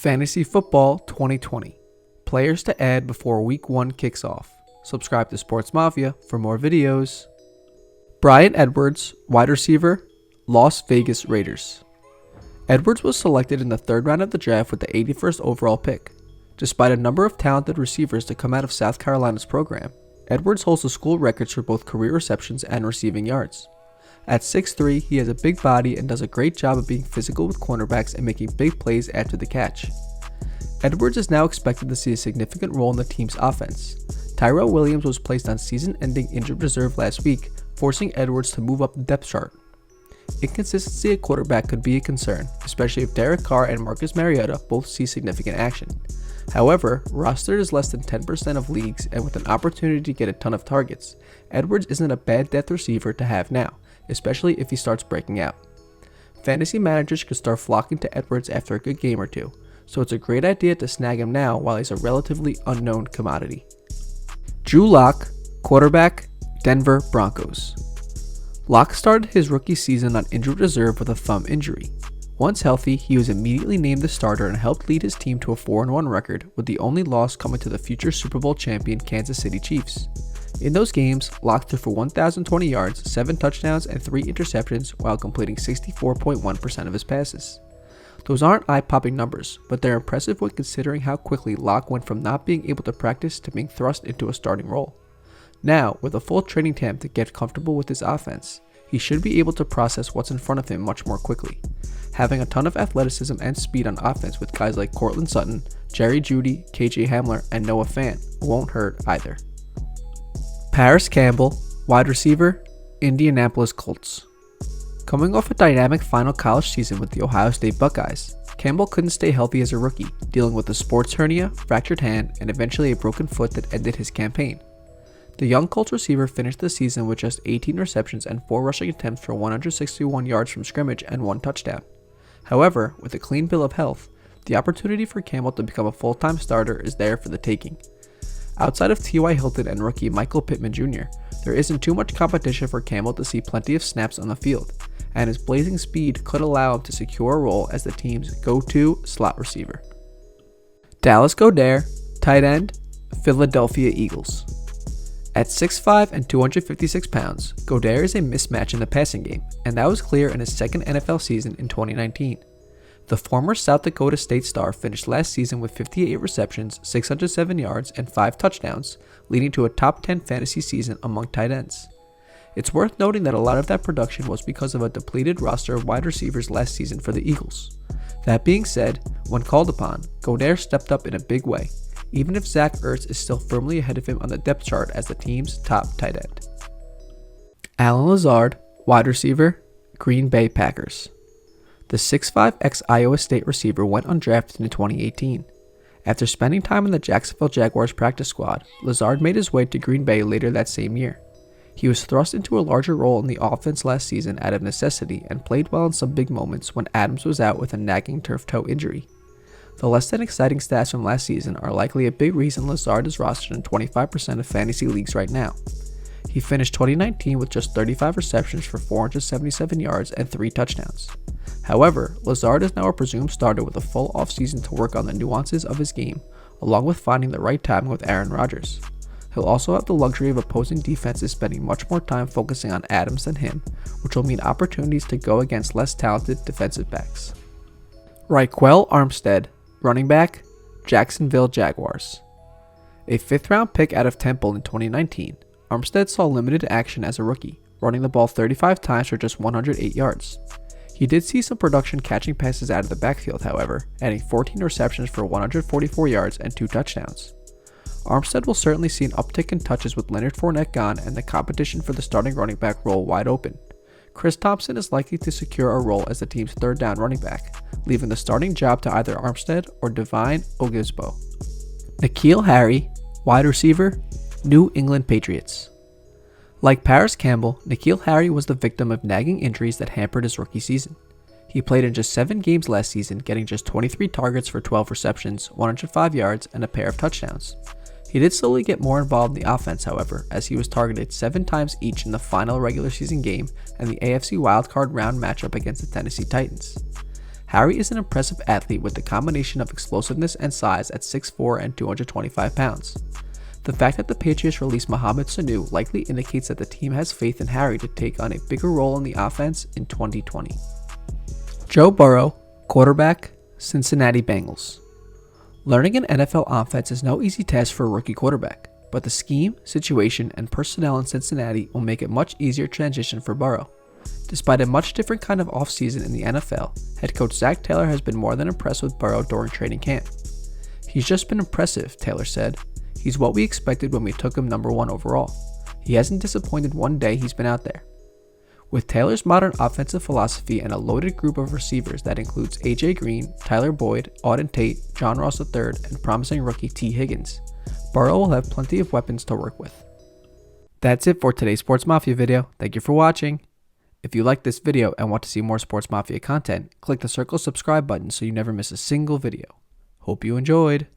Fantasy Football 2020. Players to add before Week 1 kicks off. Subscribe to Sportsmafia for more videos. Bryan Edwards, wide receiver, Las Vegas Raiders. Edwards was selected in the third round of the draft with the 81st overall pick. Despite a number of talented receivers to come out of South Carolina's program, Edwards holds the school records for both career receptions and receiving yards. At 6'3", he has a big body and does a great job of being physical with cornerbacks and making big plays after the catch. Edwards is now expected to see a significant role in the team's offense. Tyrell Williams was placed on season-ending injured reserve last week, forcing Edwards to move up the depth chart. Inconsistency at quarterback could be a concern, especially if Derek Carr and Marcus Mariota both see significant action. However, rostered is less than 10% of leagues, and with an opportunity to get a ton of targets, Edwards isn't a bad depth receiver to have now, especially if he starts breaking out. Fantasy managers could start flocking to Edwards after a good game or two, so it's a great idea to snag him now while he's a relatively unknown commodity. Drew Lock, quarterback, Denver Broncos. Lock started his rookie season on injured reserve with a thumb injury. Once healthy, he was immediately named the starter and helped lead his team to a 4-1 record, with the only loss coming to the future Super Bowl champion Kansas City Chiefs. In those games, Lock threw for 1,020 yards, 7 touchdowns, and 3 interceptions while completing 64.1% of his passes. Those aren't eye-popping numbers, but they're impressive when considering how quickly Lock went from not being able to practice to being thrust into a starting role. Now, with a full training camp to get comfortable with his offense, he should be able to process what's in front of him much more quickly. Having a ton of athleticism and speed on offense with guys like Courtland Sutton, Jerry Jeudy, KJ Hamler, and Noah Fant won't hurt either. Parris Campbell, wide receiver, Indianapolis Colts. Coming off a dynamic final college season with the Ohio State Buckeyes, Campbell couldn't stay healthy as a rookie, dealing with a sports hernia, fractured hand, and eventually a broken foot that ended his campaign. The young Colts receiver finished the season with just 18 receptions and 4 rushing attempts for 161 yards from scrimmage and 1 touchdown. However, with a clean bill of health, the opportunity for Campbell to become a full-time starter is there for the taking. Outside of T.Y. Hilton and rookie Michael Pittman Jr., there isn't too much competition for Campbell to see plenty of snaps on the field, and his blazing speed could allow him to secure a role as the team's go-to slot receiver. Dallas Goedert, tight end, Philadelphia Eagles. At 6'5" and 256 pounds, Goedert is a mismatch in the passing game, and that was clear in his second NFL season in 2019. The former South Dakota State star finished last season with 58 receptions, 607 yards, and 5 touchdowns, leading to a top 10 fantasy season among tight ends. It's worth noting that a lot of that production was because of a depleted roster of wide receivers last season for the Eagles. That being said, when called upon, Goedert stepped up in a big way, even if Zach Ertz is still firmly ahead of him on the depth chart as the team's top tight end. Allen Lazard, wide receiver, Green Bay Packers. The 6'5" ex-Iowa State receiver went undrafted in 2018. After spending time on the Jacksonville Jaguars practice squad, Lazard made his way to Green Bay later that same year. He was thrust into a larger role in the offense last season out of necessity and played well in some big moments when Adams was out with a nagging turf toe injury. The less than exciting stats from last season are likely a big reason Lazard is rostered in 25% of fantasy leagues right now. He finished 2019 with just 35 receptions for 477 yards and 3 touchdowns. However, Lazard is now a presumed starter with a full offseason to work on the nuances of his game, along with finding the right timing with Aaron Rodgers. He'll also have the luxury of opposing defenses spending much more time focusing on Adams than him, which will mean opportunities to go against less talented defensive backs. Ryquell Armstead, running back, Jacksonville Jaguars. A 5th-round pick out of Temple in 2019, Armstead saw limited action as a rookie, running the ball 35 times for just 108 yards. He did see some production catching passes out of the backfield, however, adding 14 receptions for 144 yards and 2 touchdowns. Armstead will certainly see an uptick in touches with Leonard Fournette gone and the competition for the starting running back role wide open. Chris Thompson is likely to secure a role as the team's 3rd down running back, leaving the starting job to either Armstead or Devine Ogisbo. NKeal Harry, wide receiver, New England Patriots. Like Parris Campbell, NKeal Harry was the victim of nagging injuries that hampered his rookie season. He played in just 7 games last season, getting just 23 targets for 12 receptions, 105 yards, and a pair of touchdowns. He did slowly get more involved in the offense, however, as he was targeted 7 times each in the final regular season game and the AFC wildcard round matchup against the Tennessee Titans. Harry is an impressive athlete with the combination of explosiveness and size at 6'4" and 225 pounds. The fact that the Patriots released Mohamed Sanu likely indicates that the team has faith in Harry to take on a bigger role in the offense in 2020. Joe Burrow, quarterback, Cincinnati Bengals. Learning an NFL offense is no easy task for a rookie quarterback, but the scheme, situation, and personnel in Cincinnati will make it much easier transition for Burrow. Despite a much different kind of offseason in the NFL, head coach Zach Taylor has been more than impressed with Burrow during training camp. "He's just been impressive," Taylor said. "He's what we expected when we took him number 1 overall. He hasn't disappointed one day he's been out there." With Taylor's modern offensive philosophy and a loaded group of receivers that includes AJ Green, Tyler Boyd, Auden Tate, John Ross III, and promising rookie T. Higgins, Burrow will have plenty of weapons to work with. That's it for today's Sports Mafia video. Thank you for watching. If you like this video and want to see more Sports Mafia content, click the circle subscribe button so you never miss a single video. Hope you enjoyed.